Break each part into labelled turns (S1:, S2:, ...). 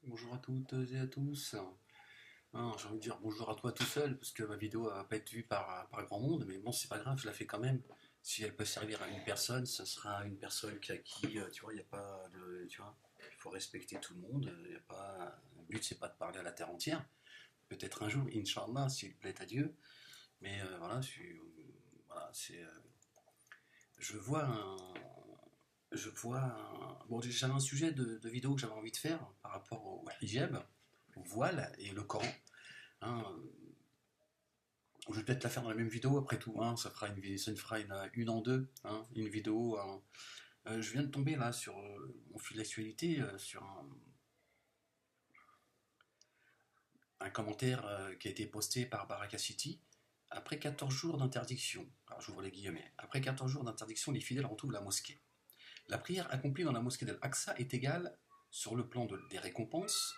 S1: Bonjour à toutes et à tous. J'ai envie de dire bonjour à toi tout seul, parce que ma vidéo va pas être vue par grand monde, mais bon, c'est pas grave, je la fais quand même. Si elle peut servir à une personne, ce sera une personne à qui, tu vois, il n'y a pas de. Tu vois, il faut respecter tout le monde. Y a pas, le but, c'est pas de parler à la terre entière. Peut-être un jour, Inch'Allah, s'il plaît à Dieu. Mais voilà, voilà, je vois un. Bon, j'avais un sujet de vidéo que j'avais envie de faire par rapport au hijab, au voile et le Coran. Hein, je vais peut-être la faire dans la même vidéo après tout. Hein, ça fera une en deux. Hein, une vidéo. Je viens de tomber là sur mon fil d'actualité sur un commentaire qui a été posté par Baraka City. Après 14 jours d'interdiction, alors j'ouvre les guillemets, après 14 jours d'interdiction, les fidèles retrouvent la mosquée. La prière accomplie dans la mosquée d'Al-Aqsa est égale, sur le plan des récompenses,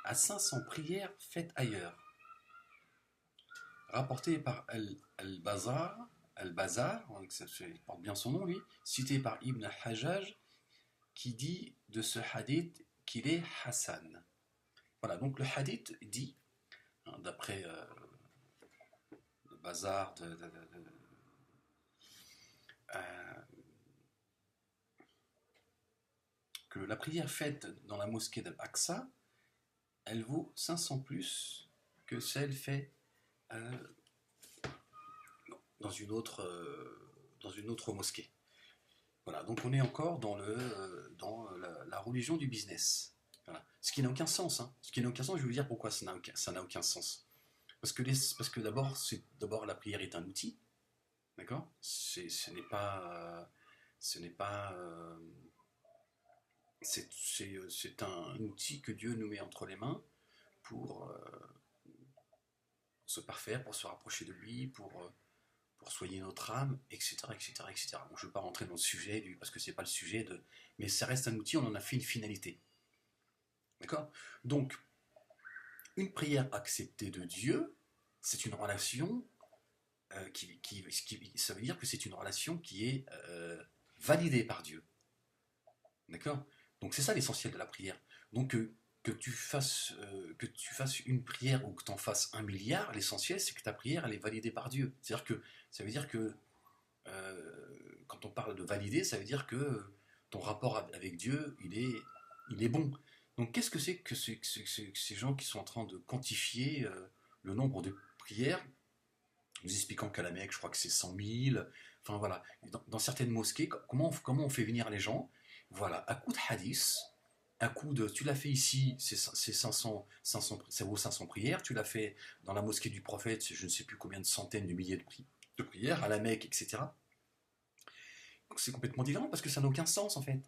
S1: à 500 prières faites ailleurs. Rapporté par Al-Bazar, Al-Bazar, ça porte bien son nom lui, cité par Ibn Hajjaj, qui dit de ce hadith qu'il est Hassan. Voilà, donc le hadith dit, hein, d'après le Bazar que la prière faite dans la mosquée d'Al-Aqsa, elle vaut 500 plus que celle faite euh, dans une autre mosquée. Voilà, donc on est encore dans la religion du business. Voilà. Ce qui n'a aucun sens. Hein. Ce qui n'a aucun sens, je vais vous dire pourquoi ça n'a aucun sens. Parce que d'abord, la prière est un outil, d'accord. Ce n'est pas, c'est un outil que Dieu nous met entre les mains pour se parfaire, pour se rapprocher de lui, pour soigner notre âme, etc., etc., etc. Bon, je ne veux pas rentrer dans le sujet, parce que c'est pas le sujet de... Mais ça reste un outil, on en a fait une finalité. D'accord. Donc, une prière acceptée de Dieu, c'est une relation ça veut dire que c'est une relation qui est validée par Dieu. D'accord. Donc c'est ça l'essentiel de la prière. Donc que tu fasses une prière ou que tu en fasses 1 milliard, l'essentiel c'est que ta prière elle est validée par Dieu. C'est-à-dire que ça veut dire que quand on parle de valider, ça veut dire que ton rapport avec Dieu, il est bon. Donc qu'est-ce que c'est que, que ces gens qui sont en train de quantifier le nombre de prières, nous expliquant qu'à la Mecque, je crois que c'est 100 000, enfin voilà, dans certaines mosquées, comment on fait venir les gens? Voilà, à coup de hadith, à coup de, tu l'as fait ici, c'est 500, ça vaut 500 prières, tu l'as fait dans la mosquée du prophète, c'est je ne sais plus combien de centaines de milliers de prières, à la Mecque, etc. Donc c'est complètement différent parce que ça n'a aucun sens en fait.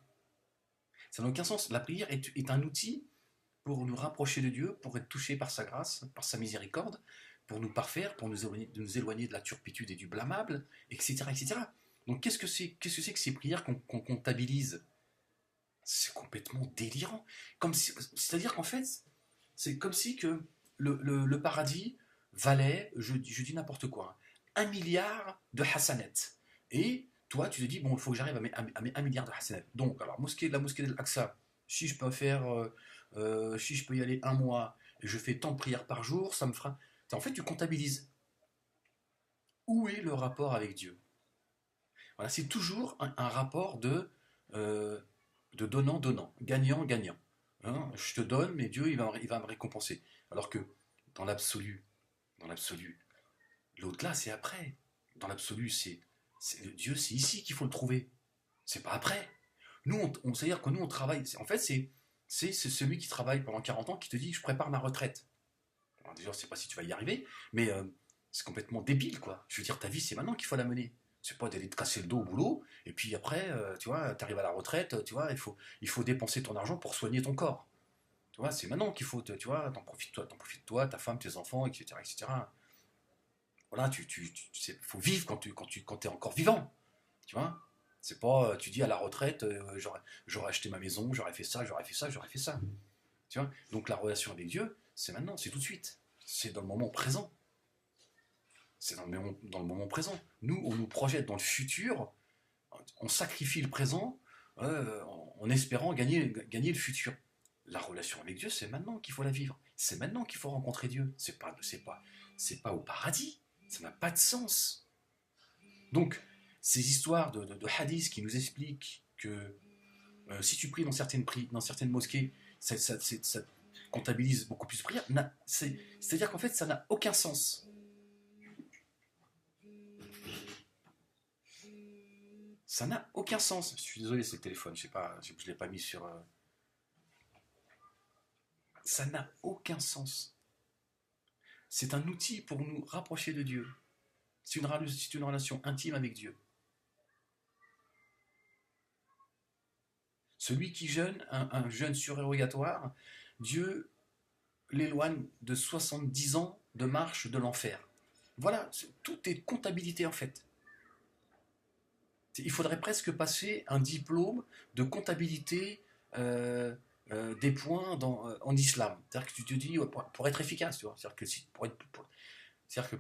S1: Ça n'a aucun sens. La prière est un outil pour nous rapprocher de Dieu, pour être touché par sa grâce, par sa miséricorde, pour nous parfaire, pour nous éloigner de la turpitude et du blâmable, etc. etc. Donc qu'est-ce que c'est que ces prières qu'on comptabilise? C'est complètement délirant. C'est-à-dire qu'en fait, c'est comme si que le paradis valait, je dis n'importe quoi, 1 milliard de hasanettes. Et toi, tu te dis, bon, il faut que j'arrive à mes 1 milliard de hasanettes. Donc, alors, la mosquée de l'Aqsa, si je peux si je peux y aller 1 mois, et je fais tant de prières par jour, ça me fera... En fait, tu comptabilises. Où est le rapport avec Dieu? Voilà, c'est toujours un rapport euh, de donnant-donnant, gagnant-gagnant. Hein, je te donne, mais Dieu, il va me récompenser. Alors que dans l'absolu, dans l'absolu, l'au-delà, c'est après. Dans l'absolu, Dieu, c'est ici qu'il faut le trouver. C'est pas après. Nous, c'est-à-dire que nous, on travaille. En fait, c'est celui qui travaille pendant 40 ans qui te dit je prépare ma retraite. Alors, déjà, je sais pas si tu vas y arriver, mais c'est complètement débile, quoi. Je veux dire, ta vie, c'est maintenant qu'il faut la mener. C'est pas d'aller te casser le dos au boulot, et puis après, tu vois, tu arrives à la retraite, tu vois, il faut dépenser ton argent pour soigner ton corps. Tu vois, c'est maintenant qu'il faut, tu vois, t'en profites toi, ta femme, tes enfants, etc., etc. Voilà, faut vivre quand t'es encore vivant, tu vois. C'est pas, tu dis à la retraite, j'aurais acheté ma maison, j'aurais fait ça, j'aurais fait ça, j'aurais fait ça. Tu vois. Donc la relation avec Dieu, c'est maintenant, c'est tout de suite. C'est dans le moment présent. C'est dans le moment présent. Nous, on nous projette dans le futur, on sacrifie le présent en espérant gagner le futur. La relation avec Dieu, c'est maintenant qu'il faut la vivre. C'est maintenant qu'il faut rencontrer Dieu. C'est pas au paradis. Ça n'a pas de sens. Donc, ces histoires de hadiths qui nous expliquent que si tu pries dans certaines mosquées, ça comptabilise beaucoup plus de prières, c'est-à-dire qu'en fait, ça n'a aucun sens. Ça n'a aucun sens. Je suis désolé, c'est le téléphone, je sais pas, je ne l'ai pas mis sur. Ça n'a aucun sens. C'est un outil pour nous rapprocher de Dieu. C'est une relation intime avec Dieu. Celui qui jeûne, un jeûne surérogatoire, Dieu l'éloigne de 70 ans de marche de l'enfer. Voilà, tout est comptabilité en fait. Il faudrait presque passer un diplôme de comptabilité des points en islam. C'est-à-dire que tu te dis, pour être efficace, tu vois, c'est-à-dire que, c'est-à-dire que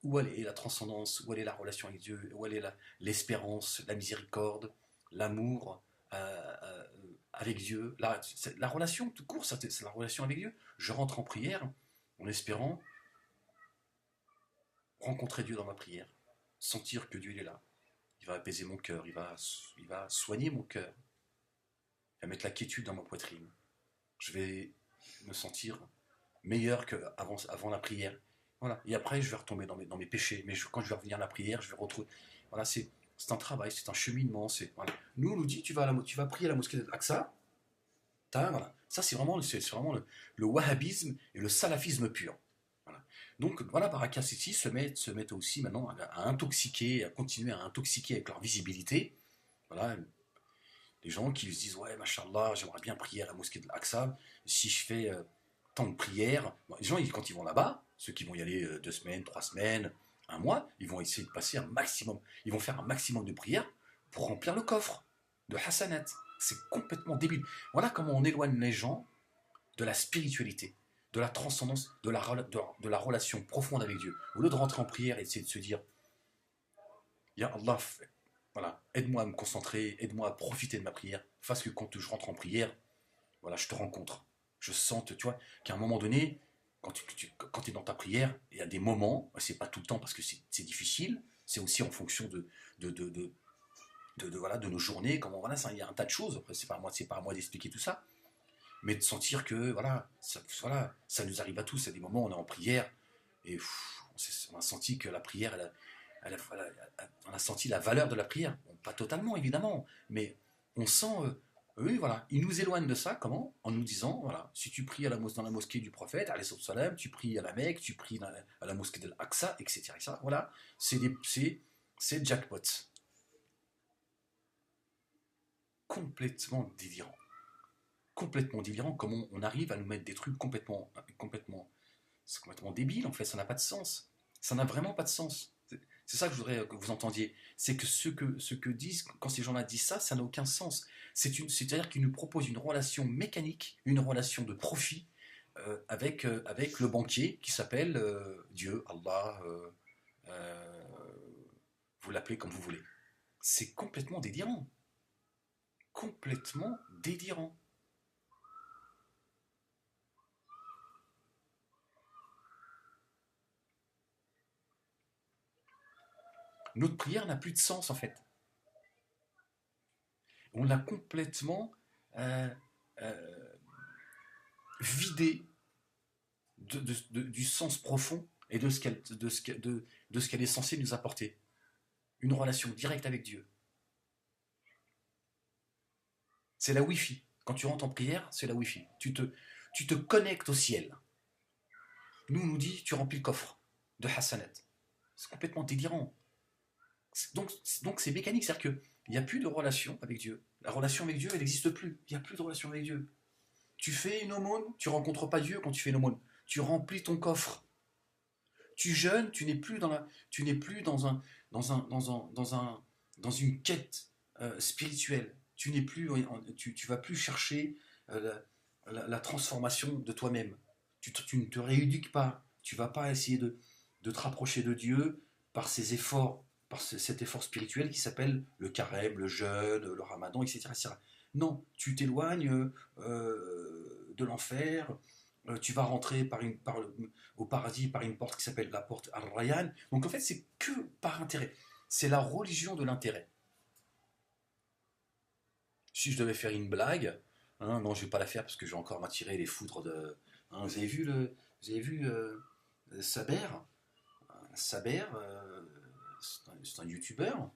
S1: où elle est la transcendance, où elle est la relation avec Dieu, où elle est l'espérance, la miséricorde, l'amour euh, avec Dieu. La relation, tout court, c'est la relation avec Dieu. Je rentre en prière en espérant rencontrer Dieu dans ma prière, sentir que Dieu il est là. Il va apaiser mon cœur, il va soigner mon cœur, il va mettre la quiétude dans ma poitrine. Je vais me sentir meilleur qu'avant la prière. Voilà. Et après, je vais retomber dans mes péchés. Mais quand je vais revenir à la prière, je vais retrouver. Voilà, c'est un travail, c'est un cheminement. Voilà. Nous, on nous dit, tu vas prier à la mosquée d'Al-Aqsa. Voilà. Ça, c'est vraiment le wahhabisme et le salafisme pur. Voilà. Donc, voilà, Baraka City se mettent aussi maintenant à intoxiquer, à continuer à intoxiquer avec leur visibilité. Voilà. Les gens qui se disent, ouais, machallah, j'aimerais bien prier à la mosquée de l'Aqsa. Si je fais tant de prières. Bon, les gens, quand ils vont là-bas, ceux qui vont y aller 2 semaines, 3 semaines, un mois, ils vont essayer de passer un maximum. Ils vont faire un maximum de prières pour remplir le coffre de Hassanat. C'est complètement débile. Voilà comment on éloigne les gens de la spiritualité, de la transcendance, de la relation profonde avec Dieu. Au lieu de rentrer en prière et d'essayer de se dire, Ya Allah, voilà, aide-moi à me concentrer, aide-moi à profiter de ma prière, fasse que quand je rentre en prière, voilà, je te rencontre. Je sens, tu vois, qu'à un moment donné, quand tu es dans ta prière, il y a des moments, c'est pas tout le temps parce que c'est difficile, c'est aussi en fonction voilà, de nos journées, comment, voilà, il y a un tas de choses, après, c'est pas à moi d'expliquer tout ça, mais de sentir que, voilà, ça nous arrive à tous, à des moments où on est en prière, et on a senti que la prière, on a senti la valeur de la prière. Bon, pas totalement, évidemment, mais on sent oui, voilà, il nous éloigne de ça, comment? En nous disant, voilà, si tu pries dans la mosquée du prophète, salam, tu pries à la Mecque, tu pries à la mosquée de l'Aqsa, etc., etc. Voilà, c'est jackpot. Complètement délirant. Complètement délirant, comment on arrive à nous mettre des trucs c'est complètement débile, en fait, ça n'a pas de sens. Ça n'a vraiment pas de sens. C'est ça que je voudrais que vous entendiez. C'est que ce que disent, quand ces gens-là disent ça, ça n'a aucun sens. C'est-à-dire qu'ils nous proposent une relation mécanique, une relation de profit avec le banquier qui s'appelle Dieu, Allah, euh, vous l'appelez comme vous voulez. C'est complètement délirant. Complètement délirant. Notre prière n'a plus de sens en fait. On l'a complètement euh, euh, vidée du sens profond et de ce qu'elle est censée nous apporter. Une relation directe avec Dieu. C'est la Wi-Fi. Quand tu rentres en prière, c'est la Wi-Fi. Tu te connectes au ciel. Nous, on nous dit, tu remplis le coffre de Hassanat. C'est complètement délirant. Donc c'est mécanique, c'est-à-dire qu'il n'y a plus de relation avec Dieu. La relation avec Dieu, elle n'existe plus. Il n'y a plus de relation avec Dieu. Tu fais une aumône, tu ne rencontres pas Dieu quand tu fais une aumône. Tu remplis ton coffre. Tu jeûnes, tu n'es plus dans une quête spirituelle. Tu vas plus chercher la transformation de toi-même. Tu ne te rééduques pas. Tu vas pas essayer de te rapprocher de Dieu par ces efforts, cet effort spirituel qui s'appelle le carême, le jeûne, le ramadan, etc., etc. Non, tu t'éloignes de l'enfer, tu vas rentrer au paradis par une porte qui s'appelle la porte Ar-Rayyan. Donc en fait, c'est que par intérêt. C'est la religion de l'intérêt. Si je devais faire une blague, hein, non, je ne vais pas la faire parce que je vais encore m'attirer les foudres de. Hein, vous avez vu Saber? Saber, c'est un youtubeur.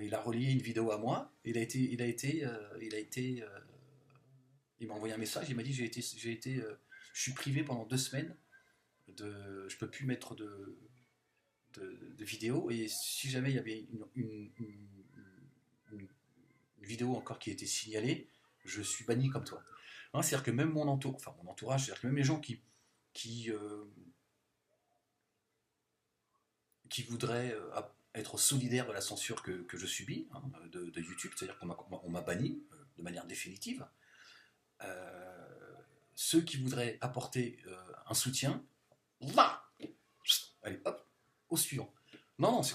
S1: Il a relié une vidéo à moi. Il m'a envoyé un message. Il m'a dit je suis privé pendant 2 semaines. Je peux plus mettre de vidéo. Et si jamais il y avait une vidéo encore qui a été signalée, je suis banni comme toi. Hein, c'est-à-dire que même mon entourage, c'est-à-dire que même les gens qui, euh, qui voudraient être solidaires de la censure que je subis hein, de YouTube, c'est-à-dire qu'on m'a banni de manière définitive. Euh, Ceux qui voudraient apporter un soutien, là, allez, hop, au suivant. Non, non, c'est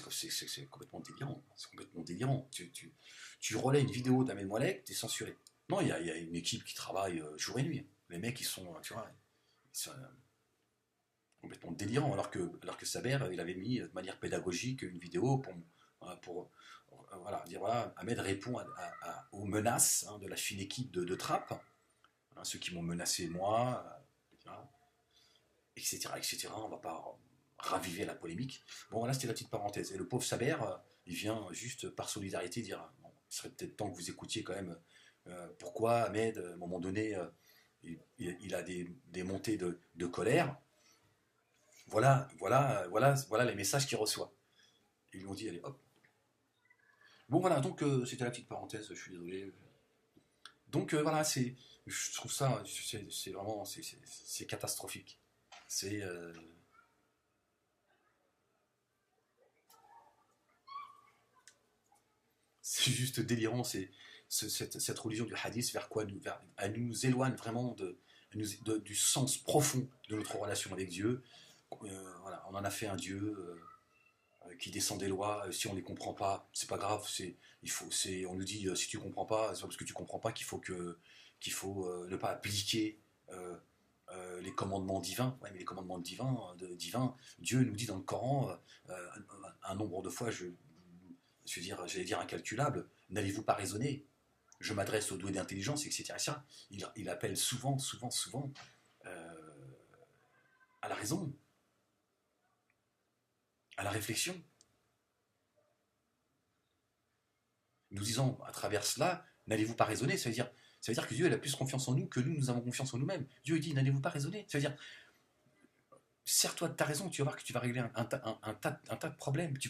S1: complètement délirant. C'est complètement délirant. Tu relais une vidéo d'Ahmed Moalek, t'es censuré. Non, il y a une équipe qui travaille jour et nuit. Les mecs, ils sont, tu vois, ils sont complètement délirants. Alors que Saber, il avait mis de manière pédagogique une vidéo pour voilà, dire voilà, Ahmed répond aux menaces hein, de la fine équipe de Trapp, hein, ceux qui m'ont menacé moi, etc., etc. On va pas raviver la polémique. Bon, voilà, c'était la petite parenthèse. Et le pauvre Saber, il vient juste par solidarité dire bon, il serait peut-être temps que vous écoutiez quand même pourquoi Ahmed, à un moment donné, il a des montées de colère. Voilà les messages qu'il reçoit. Ils lui ont dit allez hop. Bon voilà, donc c'était la petite parenthèse, je suis désolé. Donc voilà, je trouve ça, c'est vraiment, c'est catastrophique. C'est c'est juste délirant, cette religion du hadith vers quoi elle nous éloigne vraiment du sens profond de notre relation avec Dieu. Voilà, on en a fait un Dieu qui descend des lois. Si on les comprend pas, c'est pas grave. On nous dit si tu comprends pas, c'est pas parce que tu comprends pas qu'il faut ne pas appliquer les commandements divins. Ouais, mais les commandements divins, Dieu nous dit dans le Coran un nombre de fois, j'allais dire incalculable. N'allez-vous pas raisonner? Je m'adresse aux doués d'intelligence, etc., etc. Il appelle souvent, souvent, souvent euh, à la raison, à la réflexion. Nous disons à travers cela, n'allez-vous pas raisonner? Ça veut dire que Dieu a plus confiance en nous que nous avons confiance en nous-mêmes. Dieu dit, n'allez-vous pas raisonner? Ça veut dire, sers-toi de ta raison, tu vas voir que tu vas régler un tas de problèmes. Je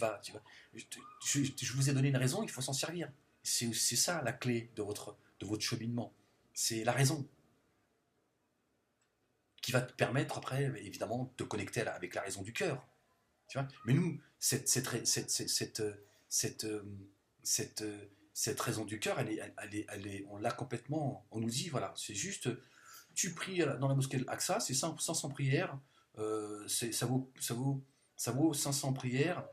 S1: vous ai donné une raison, il faut s'en servir. C'est ça la clé de votre cheminement. C'est la raison qui va te permettre après, évidemment, de te connecter avec la raison du cœur. Tu vois. Mais nous, cette, cette, cette raison du cœur, on l'a complètement. On nous dit, voilà, c'est juste, tu pries dans la mosquée de l'Aqsa, c'est 500 prières, ça vaut 500 prières,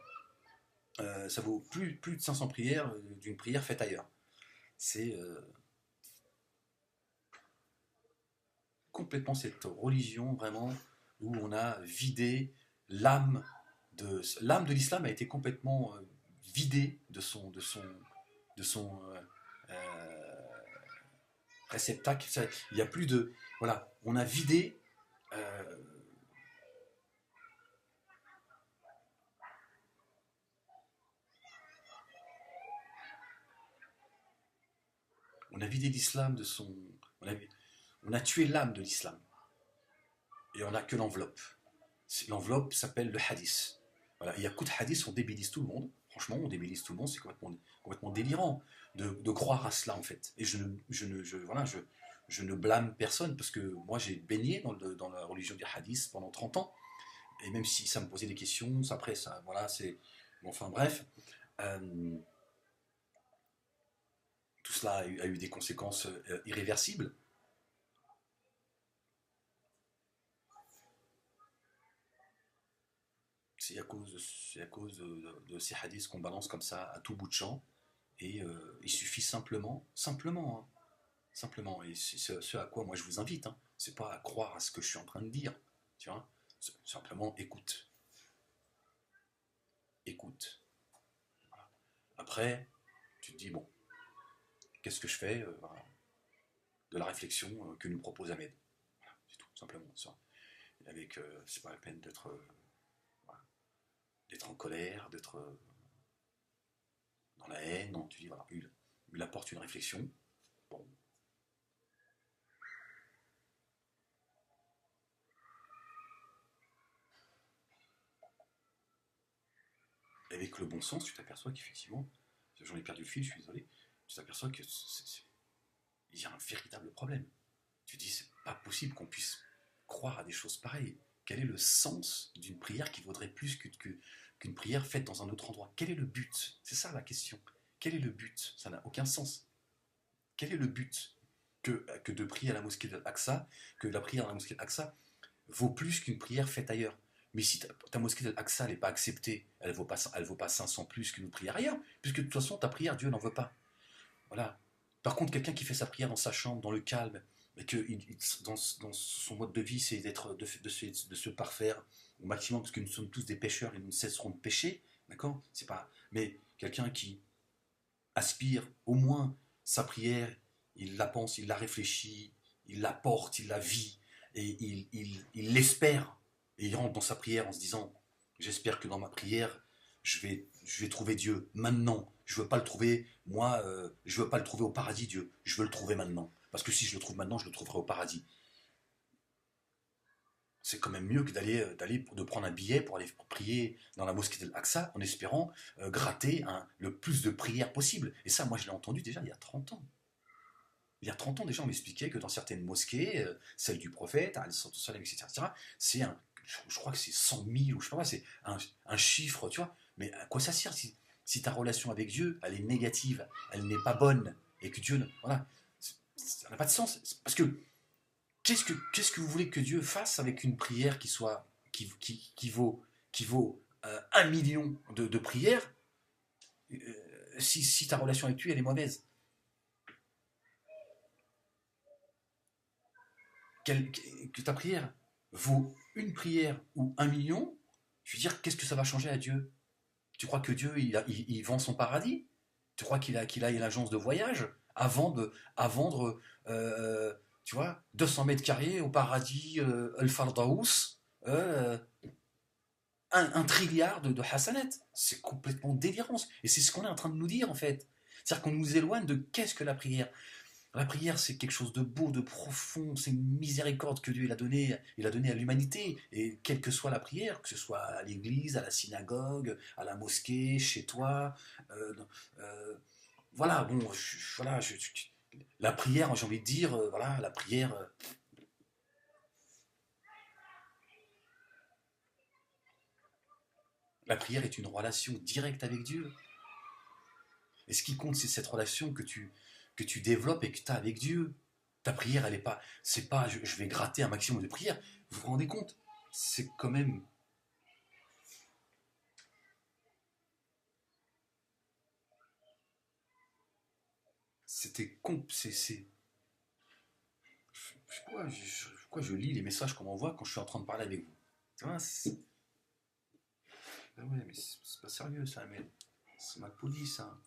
S1: ça vaut plus de 500 prières d'une prière faite ailleurs. C'est complètement cette religion, vraiment, où on a vidé l'âme l'âme de l'islam a été complètement vidée de son réceptacle. Il n'y a plus de. Voilà, on a vidé. euh, on a vidé l'islam de son. On a tué l'âme de l'islam. Et on n'a que l'enveloppe. L'enveloppe s'appelle le hadith. Voilà, il y a coup de hadith, on débilise tout le monde. Franchement, on débilise tout le monde, c'est complètement délirant de croire à cela en fait. Et voilà, je ne blâme personne parce que moi j'ai baigné dans la religion du hadith pendant 30 ans. Et même si ça me posait des questions, après ça, voilà, c'est. Bon, enfin bref, euh, tout cela a eu des conséquences irréversibles. C'est à cause de ces hadiths qu'on balance comme ça à tout bout de champ. Et il suffit simplement, hein, simplement, et c'est ce à quoi moi je vous invite, hein, C'est pas à croire à ce que je suis en train de dire. Tu vois, simplement écoute. Écoute. Voilà. Après, tu te dis, bon, qu'est-ce que je fais voilà, de la réflexion que nous propose Ahmed. Voilà, c'est tout, simplement ça. Et avec, c'est pas la peine voilà, d'être en colère, d'être dans la haine. Non, tu dis, voilà, il apporte une réflexion. Bon, avec le bon sens, tu t'aperçois qu'effectivement, j'en ai perdu le fil, je suis désolé, tu t'aperçois que il y a un véritable problème. Tu dis, c'est pas possible qu'on puisse croire à des choses pareilles. Quel est le sens d'une prière qui vaudrait plus qu'une prière faite dans un autre endroit? Quel est le but? C'est ça la question. Quel est le but? Ça n'a aucun sens. Quel est le but que de prier à la mosquée d'Al-Aqsa, que la prière à la mosquée d'Al-Aqsa vaut plus qu'une prière faite ailleurs? Mais si ta mosquée d'Al-Aqsa n'est pas acceptée, elle vaut pas 500 plus qu'une autre prière ailleurs, puisque de toute façon, ta prière, Dieu n'en veut pas. Voilà. Par contre, quelqu'un qui fait sa prière dans sa chambre, dans le calme, et que dans son mode de vie, c'est de se parfaire au maximum, parce que nous sommes tous des pécheurs et nous ne cesserons de pécher, d'accord? C'est pas. Mais quelqu'un qui aspire au moins sa prière, il la pense, il la réfléchit, il la porte, il la vit, et il l'espère, et il rentre dans sa prière en se disant, j'espère que dans ma prière, je vais trouver Dieu maintenant. Je veux pas le trouver, moi, je veux pas le trouver au paradis, Dieu. Je veux le trouver maintenant. Parce que si je le trouve maintenant, je le trouverai au paradis. C'est quand même mieux que de prendre un billet pour aller prier dans la mosquée de l'Aqsa en espérant gratter le plus de prières possible. Et ça, moi, je l'ai entendu déjà il y a 30 ans. Il y a 30 ans, déjà, on m'expliquait que dans certaines mosquées, celle du prophète, etc., c'est je crois que c'est 100 000, ou je sais pas, c'est un chiffre, tu vois. Mais à quoi ça sert si ta relation avec Dieu, elle est négative, elle n'est pas bonne, et que Dieu, voilà, ça n'a pas de sens. Parce que qu'est-ce que vous voulez que Dieu fasse avec une prière qui vaut 1 million de prières si ta relation avec lui, elle est mauvaise? Que ta prière vaut une prière ou 1 million, je veux dire, qu'est-ce que ça va changer à Dieu? Tu crois que Dieu, il vend son paradis? Tu crois qu'il a une agence de voyage à vendre, tu vois, 200 mètres carrés au paradis El Fardaous, euh, un trilliard de hasanat? C'est complètement délirant. Et c'est ce qu'on est en train de nous dire, en fait. C'est-à-dire qu'on nous éloigne de qu'est-ce que la prière. La prière, c'est quelque chose de beau, de profond, c'est une miséricorde que Dieu il a donné à l'humanité. Et quelle que soit la prière, que ce soit à l'église, à la synagogue, à la mosquée, chez toi, euh, euh, voilà, bon, voilà, la prière, j'ai envie de dire, voilà, la prière est une relation directe avec Dieu. Et ce qui compte, c'est cette relation que tu développes et que tu as avec Dieu. Ta prière, elle est pas, c'est pas, je vais gratter un maximum de prières. Vous vous rendez compte? C'est quand même, c'était, je sais pas, pourquoi je lis les messages qu'on m'envoie quand je suis en train de parler avec vous. Tu vois, ah ouais, mais c'est pas sérieux ça, mais c'est mal poli ça.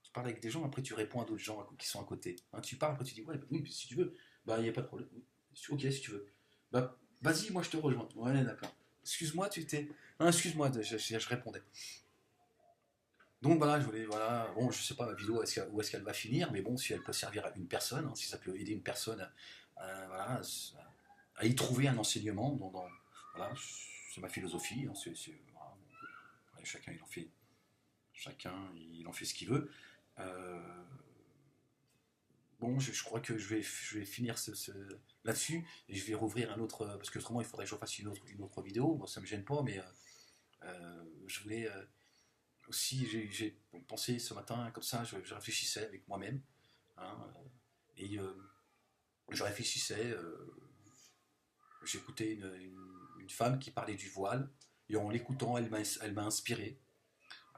S1: Tu parles avec des gens, après tu réponds à d'autres gens qui sont à côté. Hein, tu parles, après tu dis, ouais, bah oui, si tu veux, bah il n'y a pas de problème. Oui, ok, si tu veux. Bah vas-y, moi je te rejoins. Ouais, d'accord. Excuse-moi, tu t'es. Non, excuse-moi, je répondais. Donc voilà, je voulais, voilà, bon, je sais pas ma vidéo où est-ce qu'elle va finir, mais bon, si elle peut servir à une personne, hein, si ça peut aider une personne voilà, à y trouver un enseignement, voilà, c'est ma philosophie, hein, voilà, bon, chacun il en fait ce qu'il veut. Euh, bon, je crois que je vais finir là-dessus et je vais rouvrir un autre, parce que autrement il faudrait que je fasse une autre vidéo. Bon, ça me gêne pas, mais je voulais aussi, j'ai pensé ce matin comme ça, je réfléchissais avec moi-même, hein, et je réfléchissais, j'écoutais une femme qui parlait du voile, et en l'écoutant, elle m'a inspiré.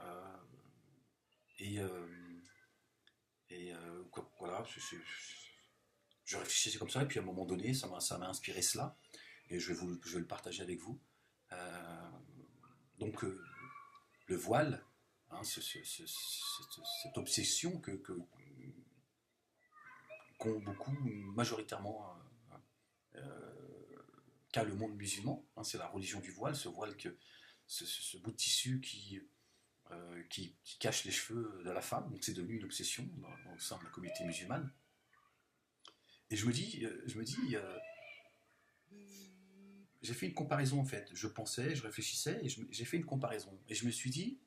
S1: Euh, et voilà, je réfléchissais comme ça, et puis à un moment donné, ça m'a inspiré cela, et je vais le partager avec vous. Euh, donc, le voile, hein, cette obsession qu'ont beaucoup, majoritairement, qu'a le monde musulman, hein, c'est la religion du voile, ce voile ce bout de tissu qui cache les cheveux de la femme, donc c'est devenu une obsession au sein de la communauté musulmane. Et j'ai fait une comparaison en fait. Je pensais, je réfléchissais, et j'ai fait une comparaison. Et je me suis dit,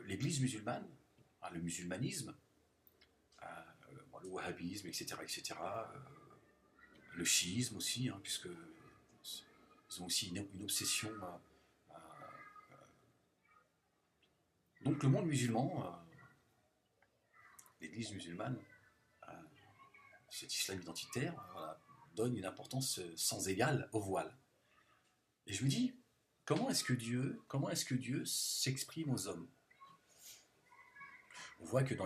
S1: l'Église musulmane, hein, le musulmanisme, le wahhabisme, etc., le chiisme aussi, hein, puisque ils ont aussi une obsession. Donc le monde musulman, l'Église musulmane, euh, cet islam identitaire, voilà, donne une importance sans égale au voile. Et je me dis, comment est-ce que Dieu s'exprime aux hommes? On voit que dans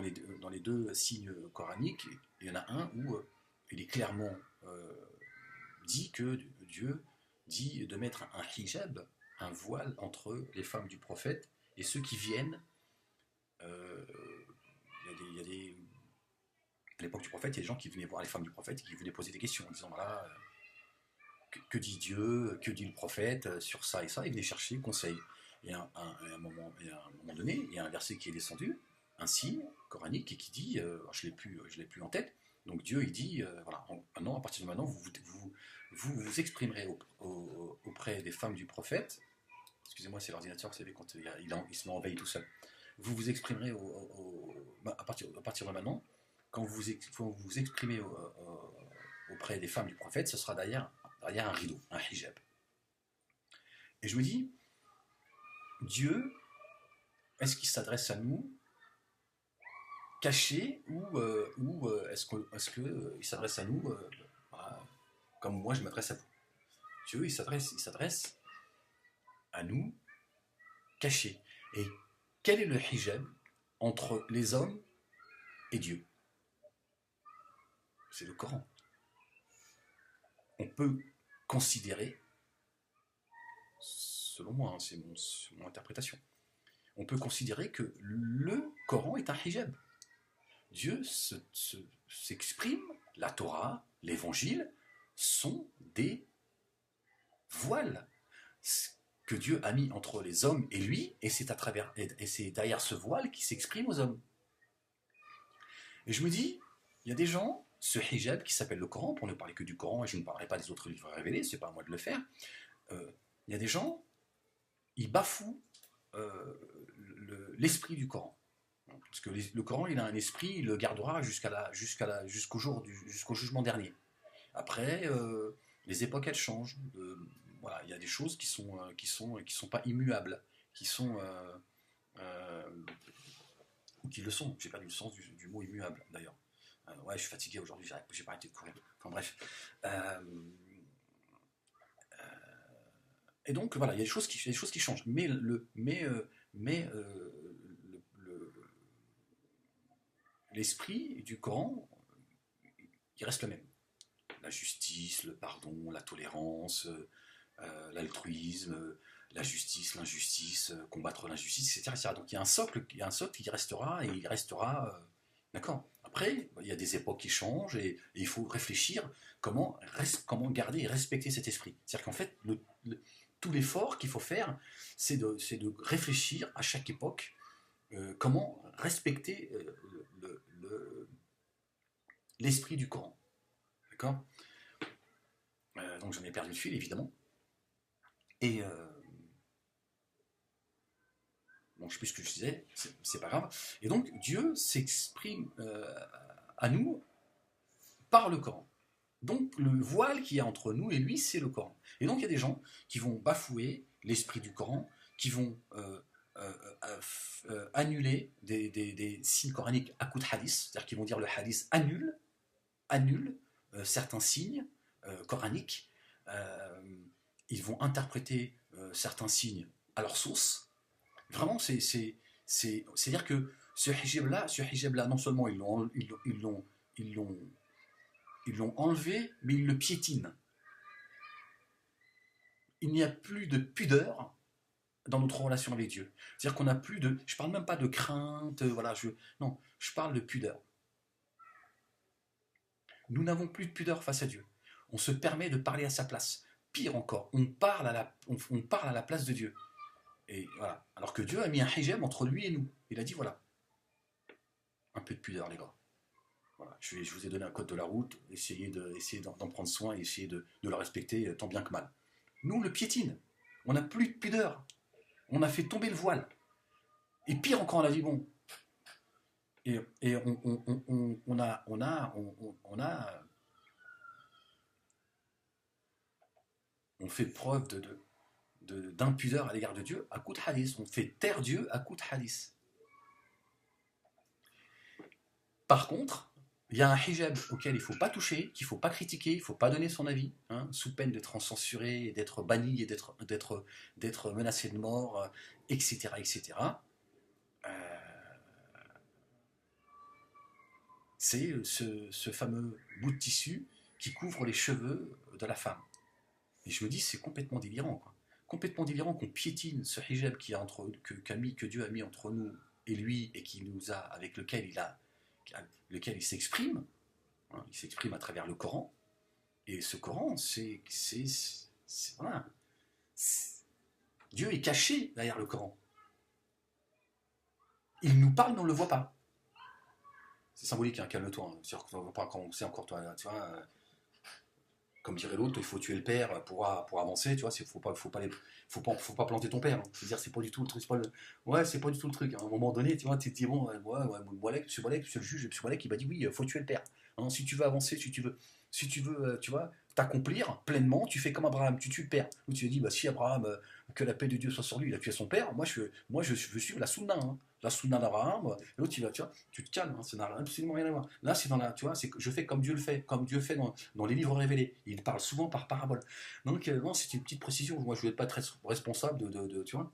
S1: les deux signes coraniques, il y en a un où il est clairement dit que Dieu dit de mettre un hijab, un voile entre les femmes du prophète et ceux qui viennent. euh, il y a des, à l'époque du prophète, il y a des gens qui venaient voir les femmes du prophète et qui venaient poser des questions en disant voilà, que dit Dieu, que dit le prophète sur ça et ça, ils venaient chercher conseil. Et à un moment donné, il y a un verset qui est descendu, un signe coranique, et qui dit, je l'ai plus en tête, donc Dieu il dit, voilà, maintenant, à partir de maintenant, vous exprimerez auprès des femmes du prophète, excusez-moi, c'est l'ordinateur, vous savez, quand il se met en veille tout seul, vous vous exprimerez à partir de maintenant, quand vous vous exprimez auprès des femmes du prophète, ce sera derrière un rideau, un hijab. Et je me dis, Dieu, est-ce qu'il s'adresse à nous caché ou est-ce que il s'adresse à nous comme moi je m'adresse à vous? Dieu, il s'adresse à nous caché. Et quel est le hijab entre les hommes et Dieu? C'est le Coran. On peut considérer, selon moi, hein, c'est mon interprétation, on peut considérer que le Coran est un hijab. Dieu s'exprime, la Torah, l'Évangile, sont des voiles que Dieu a mis entre les hommes et lui, et c'est derrière ce voile qui s'exprime aux hommes. Et je me dis, il y a des gens, ce hijab qui s'appelle le Coran, pour ne parler que du Coran, et je ne parlerai pas des autres livres révélés, c'est pas à moi de le faire, il y a des gens, ils bafouent l'esprit du Coran. Parce que le Coran, il a un esprit, il le gardera jusqu'au jugement dernier. Après, les époques, elles changent. Voilà, il y a des choses qui sont pas immuables, qui sont ou qui le sont. J'ai perdu le sens du mot immuable, d'ailleurs. Ouais, je suis fatigué aujourd'hui, j'ai pas arrêté de courir. Enfin bref. Et donc voilà, il y a des choses qui changent. L'esprit du Coran, il reste le même. La justice, le pardon, la tolérance, l'altruisme, la justice, l'injustice, combattre l'injustice, etc., Donc il y a un socle qui restera et il restera. D'accord. Après, il y a des époques qui changent et il faut réfléchir comment garder et respecter cet esprit. C'est-à-dire qu'en fait, tout l'effort qu'il faut faire, c'est de réfléchir à chaque époque comment respecter l'esprit du Coran. D'accord. Donc j'en ai perdu le fil, évidemment. Et bon, je ne sais plus ce que je disais, c'est pas grave. Et donc Dieu s'exprime à nous par le Coran. Donc le voile qu'il y a entre nous et lui, c'est le Coran. Et donc il y a des gens qui vont bafouer l'esprit du Coran, qui vont annuler des signes coraniques à coup de hadith, c'est-à-dire qu'ils vont dire le hadith annule certains signes coraniques. Ils vont interpréter certains signes à leur sauce. Vraiment, c'est-à-dire que Ce hijab-là, non seulement ils l'ont, ils l'ont enlevé, mais ils le piétinent. Il n'y a plus de pudeur dans notre relation avec Dieu. C'est-à-dire qu'on n'a plus de... Je parle même pas de crainte, voilà, non, je parle de pudeur. Nous n'avons plus de pudeur face à Dieu. On se permet de parler à sa place. Pire encore, on parle à la place de Dieu. Et voilà. Alors que Dieu a mis un hijab entre lui et nous. Il a dit voilà, un peu de pudeur les gars. Voilà. Je vous ai donné un code de la route, essayez d'en prendre soin et essayez de le respecter tant bien que mal. Nous, on le piétine. On n'a plus de pudeur. On a fait tomber le voile. Et pire encore, on a dit bon. Et on fait preuve d'impudeur à l'égard de Dieu à coup de hadith. On fait taire Dieu à coup de hadith. Par contre, il y a un hijab auquel il ne faut pas toucher, qu'il ne faut pas critiquer, il ne faut pas donner son avis, hein, sous peine d'être censuré, d'être banni et d'être menacé de mort, etc. etc. C'est ce fameux bout de tissu qui couvre les cheveux de la femme. Et je me dis, c'est complètement délirant, quoi. Complètement délirant qu'on piétine ce hijab que Dieu a mis entre nous et lui, et avec lequel il s'exprime, hein, il s'exprime à travers le Coran. Et ce Coran, voilà, Dieu est caché derrière le Coran. Il nous parle, mais on ne le voit pas. C'est symbolique, hein, calme-toi. Hein. C'est encore toi, tu vois. Comme dirait l'autre, il faut tuer le père pour avancer, tu vois. Faut pas planter ton père. Hein. C'est-à-dire, c'est pas du tout le truc. C'est pas du tout le truc. Hein. À un moment donné, tu vois, tu te dis bon, monsieur le juge, monsieur Moalek, il m'a dit oui, faut tuer le père. Hein, si tu veux avancer, si tu veux, tu vois, t'accomplir pleinement, tu fais comme Abraham, tu tues le père. Ou tu te dis, bah si Abraham, que la paix de Dieu soit sur lui, il a tué son père. Moi, je suis la sunna. Hein. La sunna d'Abraham, l'autre tu vois, tu te calmes, hein, ça n'a absolument rien à voir. Là, c'est tu vois, je fais comme Dieu le fait, comme Dieu fait dans les livres révélés. Il parle souvent par parabole. Donc, non, c'est une petite précision. Moi, je ne voulais pas être responsable tu vois.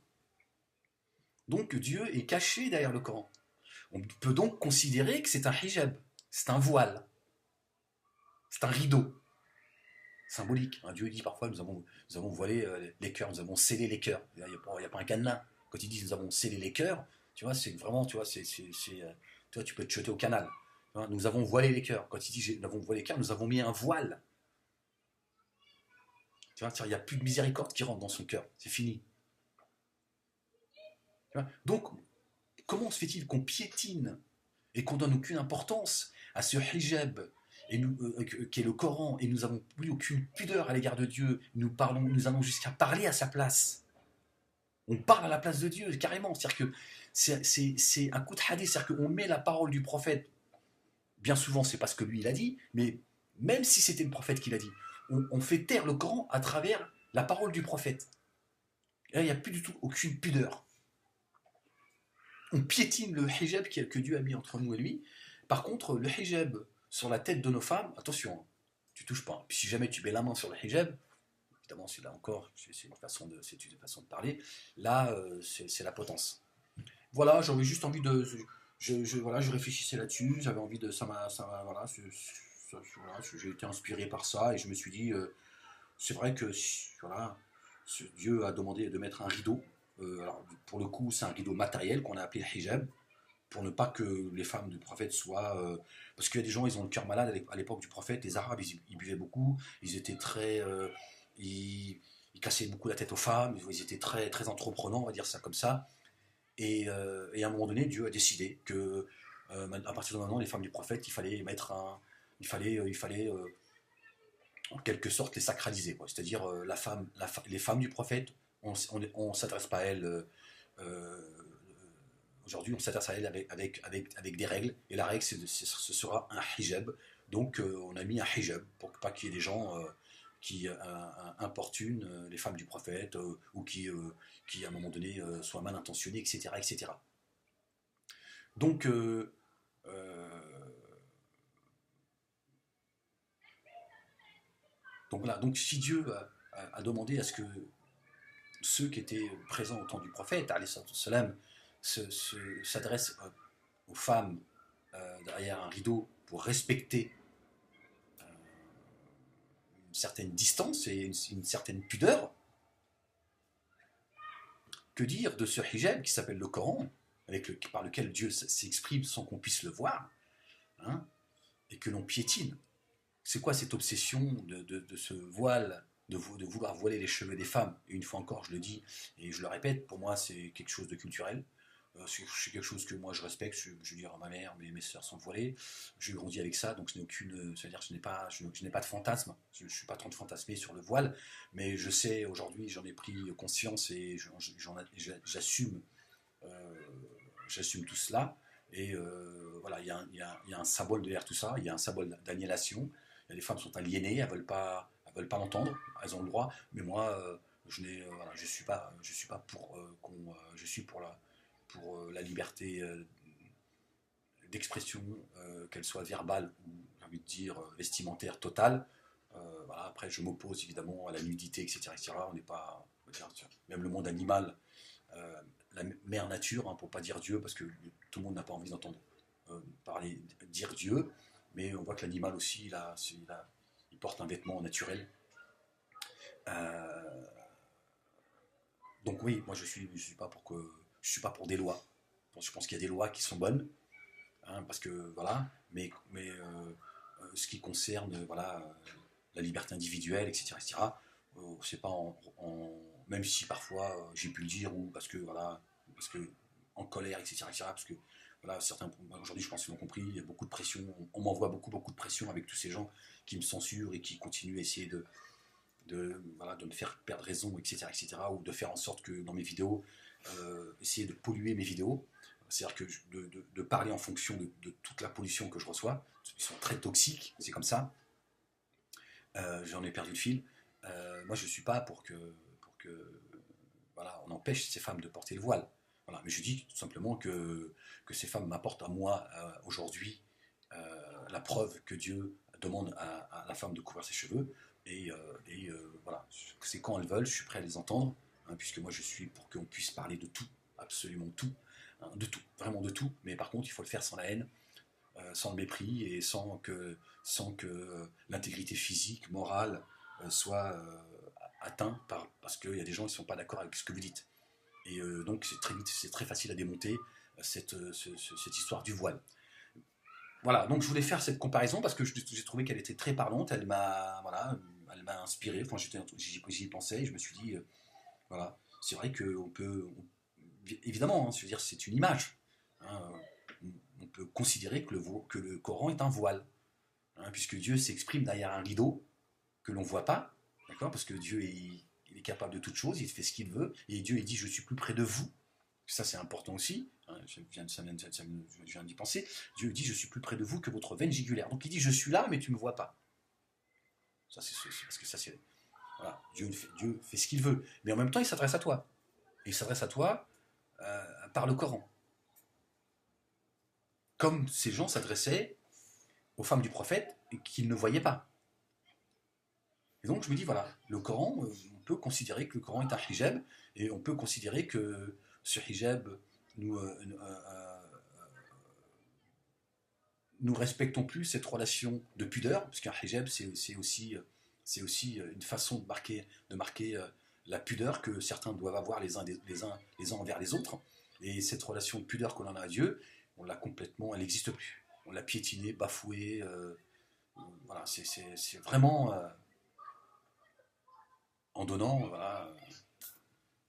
S1: Donc, Dieu est caché derrière le Coran. On peut donc considérer que c'est un hijab, c'est un voile, c'est un rideau symbolique. Hein. Dieu dit parfois nous avons voilé les cœurs, nous avons scellé les cœurs. Il n'y a pas un cadenas. Quand il dit nous avons scellé les cœurs, tu vois, c'est vraiment, tu vois, tu vois, tu peux te jeter au canal. Tu vois, nous avons voilé les cœurs. Quand il dit nous avons voilé les cœurs, nous avons mis un voile. Tu vois, il n'y a plus de miséricorde qui rentre dans son cœur. C'est fini. Tu vois. Donc, comment se fait-il qu'on piétine et qu'on donne aucune importance à ce hijab qui est le Coran, et nous n'avons plus aucune pudeur à l'égard de Dieu, nous allons jusqu'à parler à sa place. On parle à la place de Dieu, carrément. C'est-à-dire que c'est un coup de hadith, c'est-à-dire qu'on met la parole du prophète, bien souvent c'est parce que lui il a dit, mais même si c'était le prophète qui l'a dit, on fait taire le Coran à travers la parole du prophète. Et là, il n'y a plus du tout aucune pudeur. On piétine le hijab que Dieu a mis entre nous et lui. Par contre, le hijab sur la tête de nos femmes, attention, tu touches pas. Puis si jamais tu mets la main sur le hijab, évidemment, c'est là encore, c'est une façon de parler. Là, c'est la potence. Voilà, j'avais juste envie de, voilà, je réfléchissais là-dessus, j'avais envie de, voilà, voilà, j'ai été inspiré par ça et je me suis dit, c'est vrai que, voilà, Dieu a demandé de mettre un rideau. Alors, pour le coup, c'est un rideau matériel qu'on a appelé hijab, pour ne pas que les femmes du prophète soient... parce qu'il y a des gens, ils ont le cœur malade à l'époque du prophète, les Arabes, ils buvaient beaucoup, ils étaient très... ils cassaient beaucoup la tête aux femmes, ils étaient très, très entreprenants, on va dire ça comme ça. Et à un moment donné, Dieu a décidé que, à partir de maintenant, les femmes du prophète, il fallait mettre un... il fallait en quelque sorte les sacraliser. C'est-à-dire les femmes du prophète, on ne s'adresse pas à elles... aujourd'hui, on s'adresse à elle avec des règles, et la règle, ce sera un hijab. Donc, on a mis un hijab pour pas qu'il y ait des gens qui importunent les femmes du prophète ou qui, à un moment donné, soient mal intentionnés, etc. etc. Donc, donc voilà. Donc, si Dieu a demandé à ce que ceux qui étaient présents au temps du prophète, alayhi salam, s'adressent aux femmes derrière un rideau pour respecter une certaine distance et une certaine pudeur, que dire de ce hijab qui s'appelle le Coran, par lequel Dieu s'exprime sans qu'on puisse le voir, hein, et que l'on piétine? C'est quoi cette obsession de ce voile, de vouloir voiler les cheveux des femmes? Et une fois encore, je le dis et je le répète, pour moi c'est quelque chose de culturel. C'est quelque chose que moi je respecte. Je veux dire, ma mère, mes sœurs sont voilées. J'ai grandi avec ça, donc je n'ai aucune. C'est-à-dire que je n'ai pas de fantasme. Je ne suis pas en train de fantasmer sur le voile, mais je sais aujourd'hui, j'en ai pris conscience et j'assume, euh, j'assume tout cela. Et voilà, il y a un symbole derrière tout ça. Il y a un symbole d'aliénation. Les femmes sont aliénées, elles veulent pas l'entendre. Elles ont le droit, mais moi, voilà, je suis pas pour je suis pour la liberté d'expression, qu'elle soit verbale ou, j'ai envie de dire, vestimentaire totale. Voilà, après, je m'oppose évidemment à la nudité, etc. etc. On n'est pas. Même le monde animal, la mère nature, hein, pour pas dire Dieu, parce que tout le monde n'a pas envie d'entendre dire Dieu, mais on voit que l'animal aussi, il porte un vêtement naturel. Euh, donc oui, moi je suis pas je suis pas pour des lois. Je pense qu'il y a des lois qui sont bonnes, hein, parce que voilà, ce qui concerne voilà la liberté individuelle, etc., etc. C'est pas même si parfois j'ai pu le dire ou parce que en colère, etc., etc. Parce que voilà, certains aujourd'hui, je pense qu'ils l'ont compris. Il y a beaucoup de pression. On m'envoie beaucoup de pression avec tous ces gens qui me censurent et qui continuent à essayer voilà, de me faire perdre raison, etc., etc., ou de faire en sorte que dans mes vidéos, essayer de polluer mes vidéos. C'est-à-dire que de parler en fonction de toute la pollution que je reçois. Ils sont très toxiques, c'est comme ça. J'en ai perdu le fil. Moi, je ne suis pas pour que voilà, on empêche ces femmes de porter le voile. Voilà. Mais je dis tout simplement que ces femmes m'apportent à moi aujourd'hui la preuve que Dieu demande à la femme de couvrir ses cheveux. Voilà, c'est quand elles veulent, je suis prêt à les entendre, hein, puisque moi je suis pour qu'on puisse parler de tout, absolument tout, hein, de tout, vraiment de tout. Mais par contre, il faut le faire sans la haine, sans le mépris et sans que l'intégrité physique, morale soit atteinte parce qu'il y a des gens qui ne sont pas d'accord avec ce que vous dites. Et donc c'est très facile à démonter cette histoire du voile. Voilà, donc je voulais faire cette comparaison parce que j'ai trouvé qu'elle était très parlante, elle m'a inspiré, enfin, j'y pensais et je me suis dit, voilà, c'est vrai qu'on peut, évidemment, hein, je veux dire, c'est une image, hein, on peut considérer que le Coran est un voile, hein, puisque Dieu s'exprime derrière un rideau que l'on ne voit pas, d'accord, parce que Dieu il est capable de toutes choses, il fait ce qu'il veut, et Dieu il dit je suis plus près de vous, ça c'est important aussi, hein, je viens d'y penser, Dieu dit je suis plus près de vous que votre veine jugulaire, donc il dit je suis là mais tu ne me vois pas, ça c'est parce que ça c'est, voilà, Dieu fait ce qu'il veut, mais en même temps il s'adresse à toi, et il s'adresse à toi par le Coran, comme ces gens s'adressaient aux femmes du prophète qu'ils ne voyaient pas. Et donc je me dis, voilà, le Coran, on peut considérer que le Coran est un hijab, et on peut considérer que ce hijab, nous, nous respectons plus cette relation de pudeur, parce qu'un hijab, c'est aussi une façon de marquer la pudeur que certains doivent avoir les uns envers les autres. Et cette relation de pudeur que l'on a à Dieu, on l'a complètement, elle n'existe plus. On l'a piétinée, bafouée. Voilà, c'est vraiment en donnant voilà,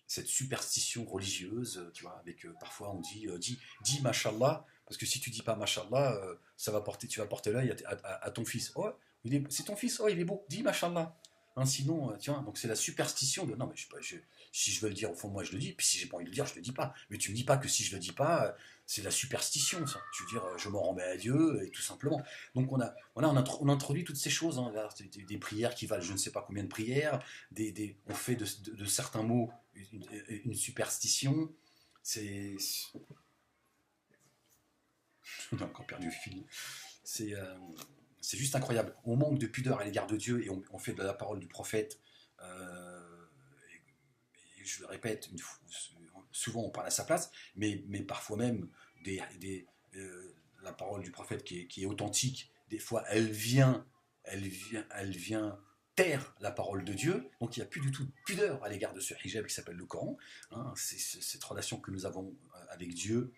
S1: cette superstition religieuse, tu vois, avec parfois on dit, dis mashallah, parce que si tu dis pas mashallah, tu vas porter l'œil à ton fils. Oh, c'est ton fils, oh il est beau, dis mashallah. Hein, sinon, tu vois, donc c'est la superstition de non, mais si je veux le dire au fond de moi, je le dis, puis si j'ai pas envie de le dire, je le dis pas. Mais tu me dis pas que si je le dis pas, c'est la superstition, ça. Je veux dire, je m'en remets à Dieu, et tout simplement. Donc on introduit toutes ces choses, hein, des prières qui valent je ne sais pas combien de prières, on fait de certains mots une superstition. C'est. On a encore perdu le fil. C'est. C'est juste incroyable. On manque de pudeur à l'égard de Dieu et on fait de la parole du prophète. Et je le répète, souvent on parle à sa place, mais parfois même des la parole du prophète qui est authentique, des fois elle vient taire la parole de Dieu, donc il n'y a plus du tout de pudeur à l'égard de ce hijab qui s'appelle le Coran, hein, c'est cette relation que nous avons avec Dieu,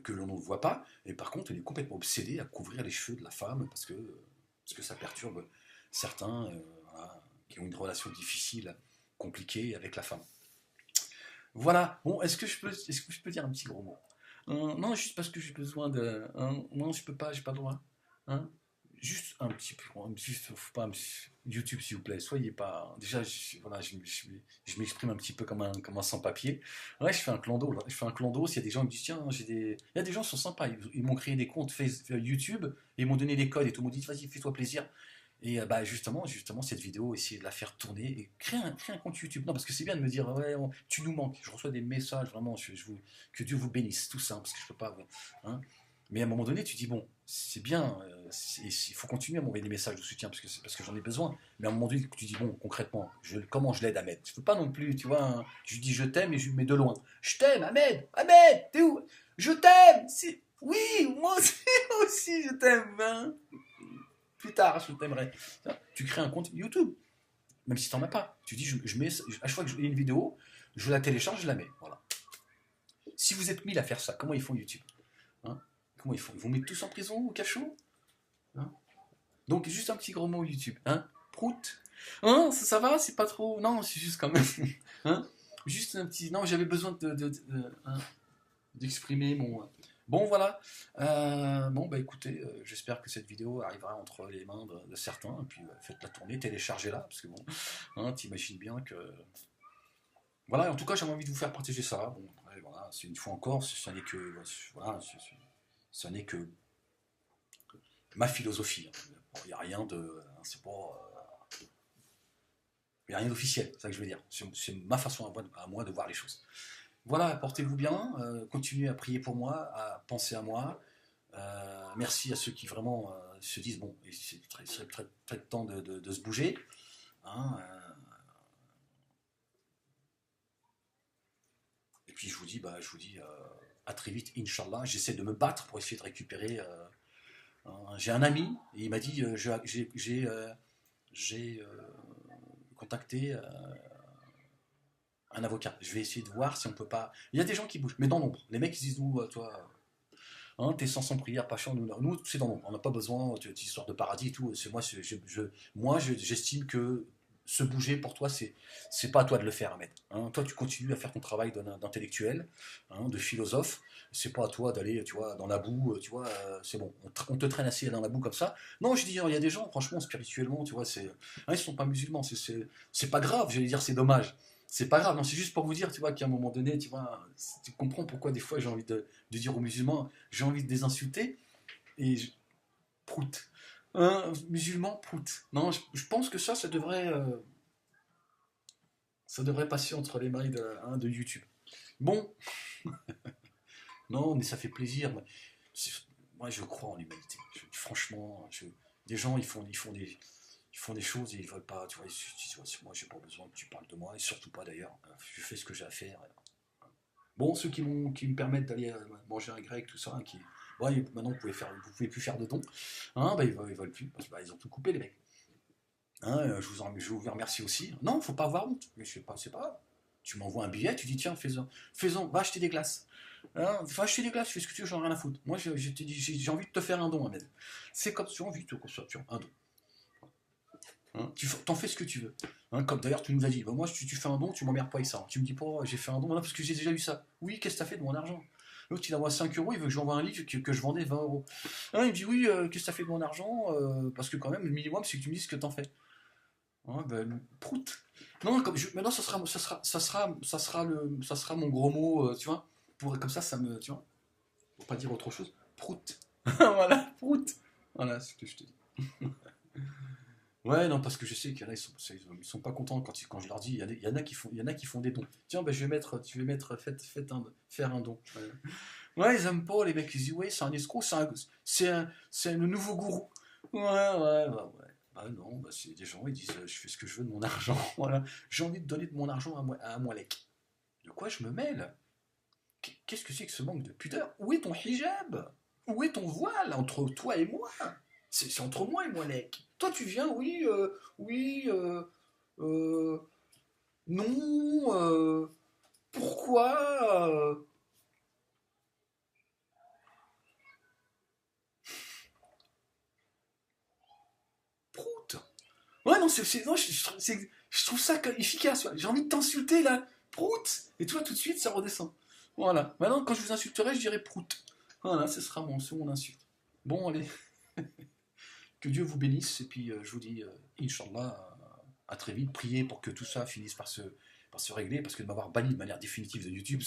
S1: que l'on ne voit pas, et par contre il est complètement obsédé à couvrir les cheveux de la femme, parce que ça perturbe certains voilà, qui ont une relation difficile, compliquée avec la femme. Voilà, bon, est-ce que je peux dire un petit gros mot? Non, juste parce que j'ai besoin de. Non, je peux pas, j'ai pas le droit. Hein. Juste un petit peu. Juste, faut pas, YouTube, s'il vous plaît, soyez pas. Déjà, voilà, je m'exprime un petit peu comme un sans-papier. Ouais, je fais un clando, là. Je fais un clando. S'il y a des gens qui me disent, tiens, j'ai des. Il y a des gens qui sont sympas. Ils m'ont créé des comptes YouTube et ils m'ont donné des codes et tout. Ils m'ont dit, vas-y, fais-toi plaisir. Et bah justement, cette vidéo, essayer de la faire tourner et créer un compte YouTube. Non, parce que c'est bien de me dire, ouais, tu nous manques. Je reçois des messages, vraiment, que Dieu vous bénisse, tout ça, parce que je peux pas. Ouais, hein. Mais à un moment donné, tu dis, bon, c'est bien, il faut continuer à m'envoyer des messages de soutien, parce que j'en ai besoin. Mais à un moment donné, tu dis, bon, concrètement, comment je l'aide Ahmed? Je peux pas non plus, tu vois, hein, je lui dis, je t'aime, et je lui mets de loin. Je t'aime, Ahmed, Ahmed, t'es où? Je t'aime, oui, moi aussi, moi aussi, je t'aime, hein. Plus tard, je t'aimerais. Tu crées un compte YouTube, même si tu n'en as pas. Tu dis, je mets, à chaque fois que j'ai une vidéo, je la télécharge, je la mets. Voilà. Si vous êtes 1000 à faire ça, comment ils font YouTube, hein? Comment ils font? Ils vont mettre tous en prison, au cachot, hein? Donc, juste un petit gros mot YouTube. Hein? Prout. Hein? Ça va? C'est pas trop. Non, c'est juste quand même. Hein? Juste un petit. Non, j'avais besoin hein, d'exprimer mon. Bon, voilà. Bon, bah écoutez, j'espère que cette vidéo arrivera entre les mains de certains. Et puis, faites-la tourner, téléchargez-la. Parce que bon, hein, t'imagines bien que. Voilà, en tout cas, j'avais envie de vous faire partager ça. Bon, ouais, voilà, c'est une fois encore, ce n'est que. Voilà, ce n'est que ma philosophie. Il n'y a rien de. C'est pas. Il n'y a rien d'officiel, c'est ça que je veux dire. C'est ma façon à moi de voir les choses. Voilà, portez-vous bien, continuez à prier pour moi, à penser à moi. Merci à ceux qui vraiment se disent bon, il serait très temps de se bouger. Hein, et puis je vous dis à très vite, Inch'Allah. J'essaie de me battre pour essayer de récupérer. J'ai un ami, et il m'a dit j'ai contacté un avocat. Je vais essayer de voir si on peut pas. Il y a des gens qui bougent, mais dans l'ombre. Les mecs ils disent nous, toi. Hein, t'es sans prière, pas chant, nous c'est dans l'ombre. On n'a pas besoin de cette histoire de paradis et tout. C'est moi, j'estime que se bouger pour toi, c'est pas à toi de le faire, Ahmed. Hein, toi, tu continues à faire ton travail d'intellectuel, hein, de philosophe. C'est pas à toi d'aller, tu vois, dans la boue, tu vois. C'est bon, on te traîne assis dans la boue comme ça. Non, je dis, il y a des gens, franchement, spirituellement, tu vois, ils sont pas musulmans. C'est pas grave. J'allais dire, c'est dommage. C'est pas grave, non, c'est juste pour vous dire, tu vois, qu'à un moment donné, tu vois, tu comprends pourquoi des fois j'ai envie de dire aux musulmans, j'ai envie de les insulter, et prout. Musulman, prout. Non, je pense que ça devrait passer entre les mailles de YouTube. Bon, non, mais ça fait plaisir. Moi, je crois en l'humanité. Franchement, des gens, ils font des choses et ils veulent pas, tu vois, ils se disent, ouais, moi, j'ai pas besoin que tu parles de moi, et surtout pas d'ailleurs. Je fais ce que j'ai à faire. Bon, ceux qui me permettent d'aller manger un grec, tout ça, hein, ouais, maintenant vous pouvez plus faire de dons, hein, bah, ils veulent plus, parce que bah, ils ont tout coupé les mecs. Hein, je vous remercie aussi. Non, faut pas avoir honte. Mais je sais pas, c'est pas grave. Tu m'envoies un billet, tu dis tiens, fais-en, va acheter des glaces. Hein, va acheter des glaces, fais ce que tu veux, j'en ai rien à foutre. Moi, j'ai envie de te faire un don, Ahmed. C'est comme si tu as envie de te construire un don. Hein, tu t'en fais ce que tu veux. Hein, comme d'ailleurs, tu nous as dit, bah, moi, si tu fais un don, tu m'emmerdes pas avec ça. Hein. Tu me dis pas, j'ai fait un don, non, parce que j'ai déjà eu ça. Oui, qu'est-ce que t'as fait de mon argent? L'autre, il envoie 5 euros, il veut que j'envoie un livre que je vendais 20 euros. Hein, il me dit, oui, qu'est-ce que t'as fait de mon argent? Parce que quand même, le minimum, c'est que tu me dises ce que t'en fais. Hein, ben, prout. Non, maintenant, ça sera mon gros mot, tu vois. Comme ça me, tu vois, pour pas dire autre chose. Prout. Voilà, prout. Voilà, c'est ce que je te dis. Ouais, non, parce que je sais qu'il y en a, ils sont pas contents quand je leur dis, il y en a il y en a qui font des dons. Tiens, ben, tu vais mettre, faire un don. Ouais. Ouais, ils aiment pas, les mecs, ils disent, ouais, c'est un escroc, c'est le nouveau gourou. Ouais. Bah non, bah c'est des gens, ils disent, je fais ce que je veux de mon argent, voilà. J'ai envie de donner de mon argent à Moualek. De quoi je me mêle? Qu'est-ce que c'est que ce manque de pudeur? Où est ton hijab? où est ton voile entre toi et moi? C'est entre moi et moi, mec. Toi, tu viens, oui, oui, euh, non, pourquoi Prout. Ouais, non, non, je trouve ça efficace. J'ai envie de t'insulter, là. Prout. Et toi, tout de suite, ça redescend. Voilà. Maintenant, quand je vous insulterai, je dirai prout. Voilà, ce sera c'est mon insulte. Bon, allez. Que Dieu vous bénisse. Et puis, je vous dis, Inch'Allah, à très vite. Priez pour que tout ça finisse par se régler. Parce que de m'avoir banni de manière définitive de YouTube,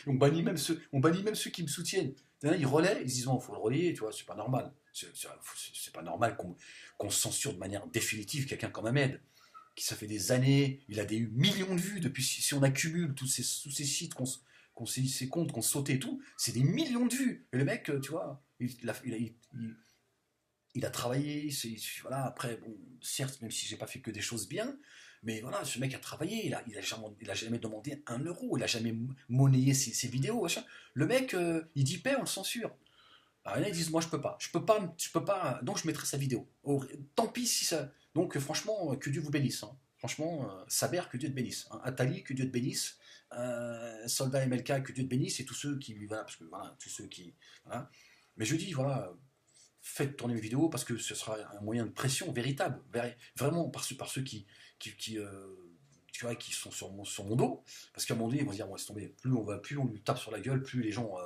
S1: on bannit même ceux qui me soutiennent. Ils relaient, ils disent, il faut le relayer, tu vois, c'est pas normal. C'est pas normal qu'on censure de manière définitive quelqu'un comme Ahmed, qui ça fait des années, il a des millions de vues depuis, si on accumule tous ces sites, ces comptes qu'on sauté et tout, c'est des millions de vues. Et le mec, tu vois, il a travaillé, voilà, après, bon, certes, même si j'ai pas fait que des choses bien, mais voilà, ce mec a travaillé, il a jamais demandé 1 euro, il a jamais monnayé ses vidéos, machin. Le mec, il dit paix, on le censure. Alors, il y en a qui disent, moi je peux pas, donc je mettrai sa vidéo. Oh, tant pis si ça. Donc franchement, que Dieu vous bénisse. Hein. Franchement, Saber, que Dieu te bénisse. Hein. Atali, que Dieu te bénisse. Soldat MLK, que Dieu te bénisse. Et tous ceux qui, voilà, parce que voilà, tous ceux qui, voilà. Mais je dis, voilà, faites tourner mes vidéos parce que ce sera un moyen de pression véritable, vraiment par ceux qui, tu vois, qui sont sur mon dos, parce qu'à un moment donné, ils vont se dire, bon, laisse tomber, plus on lui tape sur la gueule, plus les gens...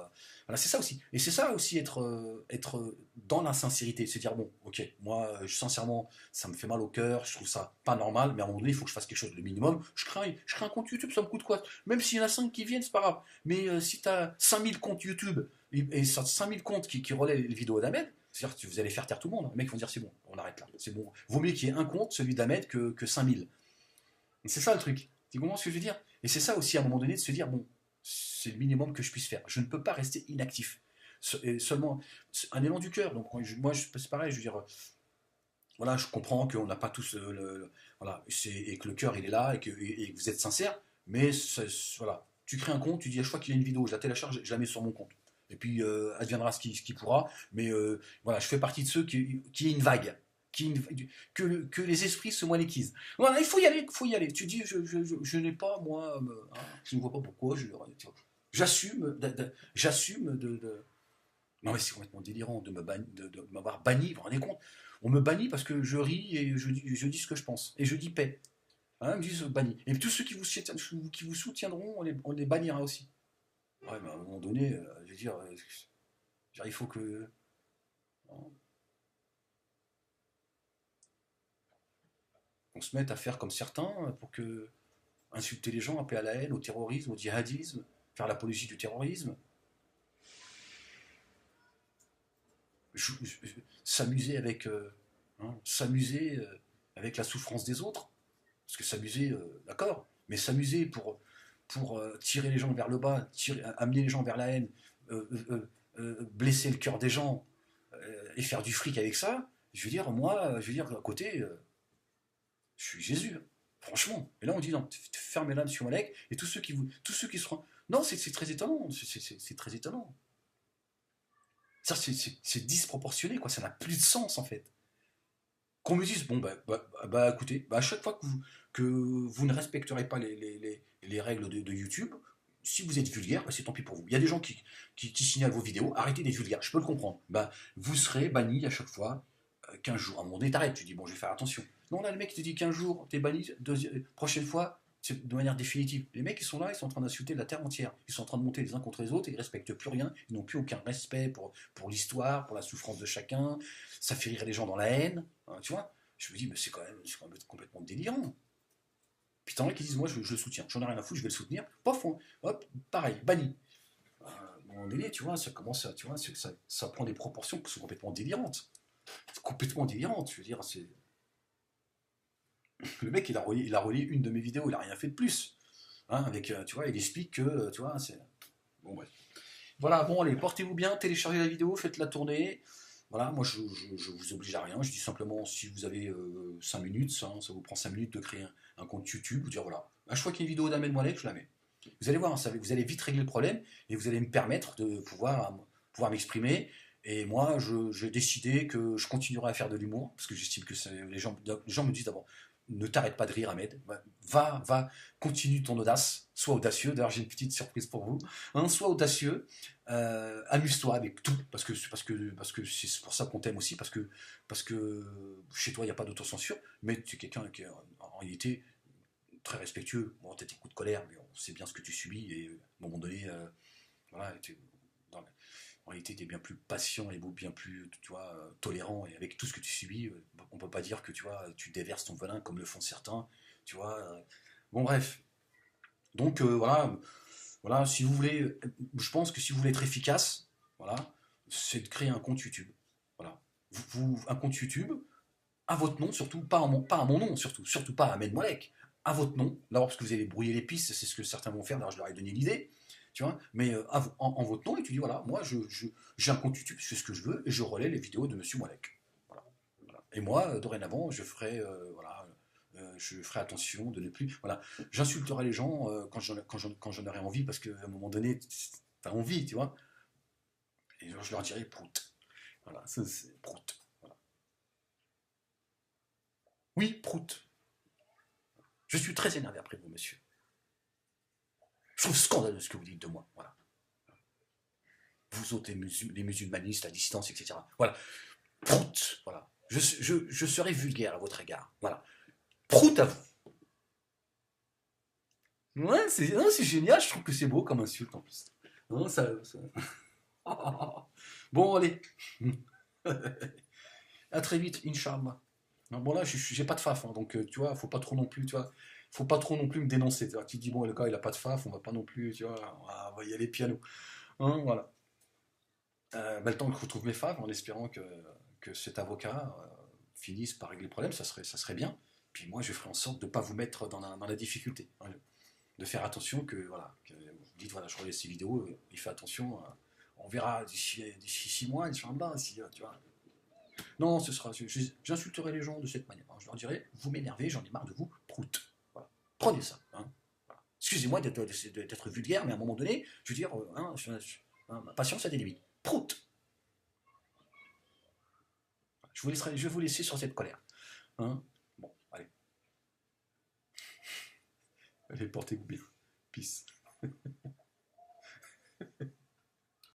S1: Voilà, c'est ça aussi. Et c'est ça aussi être dans la sincérité, se dire, bon, ok, moi, sincèrement, ça me fait mal au cœur, je trouve ça pas normal, mais à un moment donné, il faut que je fasse quelque chose de minimum. Je crée un compte YouTube, ça me coûte quoi? Même s'il y en a 5 qui viennent, c'est pas grave. Mais si tu as 5000 comptes YouTube, et 5000 comptes qui relaient les vidéos d'Ahmed, c'est-à-dire que vous allez faire taire tout le monde. Les mecs vont dire c'est bon, on arrête là. C'est bon. Vaut mieux qu'il y ait un compte, celui d'Ahmed, que 5000. Et c'est ça le truc. Tu comprends ce que je veux dire? Et c'est ça aussi à un moment donné de se dire bon, c'est le minimum que je puisse faire. Je ne peux pas rester inactif. Et seulement un élan du cœur. Donc moi, c'est pareil. Je veux dire, voilà, je comprends qu'on n'a pas tous voilà, et que le cœur il est là et que vous êtes sincère. Mais voilà, tu crées un compte, tu dis je crois qu'il y a une vidéo, je la télécharge, je la mets sur mon compte. Et puis adviendra ce qui pourra. Mais voilà, je fais partie de ceux qui est une vague. Que les esprits se monétisent. Voilà, il faut y aller, il faut y aller. Tu dis, je n'ai pas, moi, hein, je ne vois pas pourquoi, j'assume, j'assume Non mais c'est complètement délirant de m'avoir banni, vous vous rendez compte? On me bannit parce que je ris et je dis ce que je pense. Et je dis paix. Hein, ils me disent banni. Et tous ceux qui vous soutiendront, on les bannira aussi. Ouais, mais à un moment donné, je veux dire, il faut que... hein, qu'on se mette à faire comme certains pour que insulter les gens, appeler à la haine, au terrorisme, au djihadisme, faire l'apologie du terrorisme, s'amuser avec, s'amuser avec la souffrance des autres, parce que s'amuser, d'accord, mais s'amuser pour tirer les gens vers le bas, amener les gens vers la haine, blesser le cœur des gens et faire du fric avec ça, je veux dire, moi, je veux dire, à côté, je suis Jésus. Hein. Franchement. Et là, on dit non, fermez là, monsieur Malek, et tous ceux qui seront. Non, c'est très étonnant. C'est très étonnant. Ça, c'est disproportionné, quoi. Ça n'a plus de sens, en fait. Qu'on me dise, bon, écoutez, à chaque fois que vous ne respecterez pas les règles de YouTube, si vous êtes vulgaire, c'est tant pis pour vous. Il y a des gens qui signalent vos vidéos, arrêtez d'être vulgaire, je peux le comprendre. Vous serez banni à chaque fois 15 jours. À un moment donné, t'arrêtes, tu dis, bon, je vais faire attention. Non, là, le mec, il te dit 15 jours, t'es banni, prochaine fois, c'est de manière définitive. Les mecs, ils sont là, ils sont en train d'insulter la terre entière. Ils sont en train de monter les uns contre les autres, et ils respectent plus rien, ils n'ont plus aucun respect pour l'histoire, pour la souffrance de chacun. Ça fait rire les gens dans la haine, hein, tu vois. Je me dis, mais c'est quand même complètement délirant. Puis t'en as qui disent, moi, je le soutiens, j'en ai rien à foutre, je vais le soutenir. Pof, hop, pareil, banni. À un moment donné, tu vois, ça commence à, tu vois, ça prend des proportions qui sont complètement délirantes. C'est complètement délirante, je veux dire, c'est... Le mec, il a relié une de mes vidéos, il a rien fait de plus. Hein, avec, tu vois, il explique que, tu vois, c'est... Bon, bref. Voilà, bon, allez, portez-vous bien, téléchargez la vidéo, faites-la tourner. Voilà, moi, je vous oblige à rien. Je dis simplement, si vous avez 5 minutes, ça vous prend 5 minutes de créer un compte YouTube, vous dire, voilà, je vois qu'il y a une vidéo d'Ahmed Moalek, je la mets. Vous allez voir, vous allez vite régler le problème et vous allez me permettre de pouvoir m'exprimer. Et moi, j'ai décidé que je continuerai à faire de l'humour, parce que j'estime que les gens me disent d'abord, ne t'arrête pas de rire, Ahmed. Continue ton audace, sois audacieux. D'ailleurs, j'ai une petite surprise pour vous. Hein, sois audacieux, amuse-toi avec tout, parce que c'est pour ça qu'on t'aime aussi, parce que chez toi, il n'y a pas d'autocensure, mais tu es quelqu'un qui est en réalité très respectueux. Bon, tu as tes coups de colère, mais on sait bien ce que tu subis, et à un moment donné, voilà, en réalité, tu es bien plus patient et bien plus, tu vois, tolérant, et avec tout ce que tu subis, on peut pas dire que tu vois, tu déverses ton venin comme le font certains, tu vois. Bon, bref. Donc, voilà, si vous voulez, je pense que si vous voulez être efficace, voilà, c'est de créer un compte YouTube. Voilà. Un compte YouTube, à votre nom, surtout, pas à mon nom, surtout pas à Ahmed Moalek, à votre nom, d'abord parce que vous allez brouiller les pistes, c'est ce que certains vont faire, d'ailleurs je leur ai donné l'idée, tu vois, mais en votre nom, et tu dis, voilà, moi j'ai un compte YouTube, je fais ce que je veux, et je relais les vidéos de Monsieur Moalek. Voilà. Voilà. Et moi, dorénavant, je ferai attention de ne plus, voilà, j'insulterai les gens quand j'en aurai envie, parce qu'à un moment donné, t'as envie, tu vois, et je leur dirai prout. Voilà, ça c'est prout. Voilà. Oui, prout. Je suis très énervé après vous, monsieur. Je trouve scandaleux ce que vous dites de moi. Voilà. Vous autres, les musulmanistes, la distance, etc. Voilà. Prout. Voilà. Je serai vulgaire à votre égard. Voilà. Prout à vous. Ouais, c'est génial. Je trouve que c'est beau comme insulte en plus. Non, Bon, allez. À très vite, Inch'Allah. Non, bon, là, j'ai pas de faf, hein, donc tu vois, faut pas trop non plus, tu vois, faut pas trop non plus me dénoncer. Tu dis, bon, le gars, il a pas de faf, on va pas non plus, tu vois, on va y aller piano. Hein, voilà. Le temps que je retrouve mes faves, en espérant que cet avocat finisse par régler le problème, ça serait bien. Puis moi, je ferai en sorte de ne pas vous mettre dans la difficulté. Hein, de faire attention voilà, vous dites, voilà, je regarde ces vidéos, il fait attention, on verra d'ici 6 mois, Inch'Allah, si, tu vois. Non, j'insulterai les gens de cette manière. Je leur dirai, vous m'énervez, j'en ai marre de vous, prout. Voilà. Prenez ça. Hein. Voilà. Excusez-moi d'être vulgaire, mais à un moment donné, je veux dire, ma patience a des limites. Prout. Je vais vous laisser sur cette colère. Hein. Bon, allez. Allez, portez-vous bien. Peace.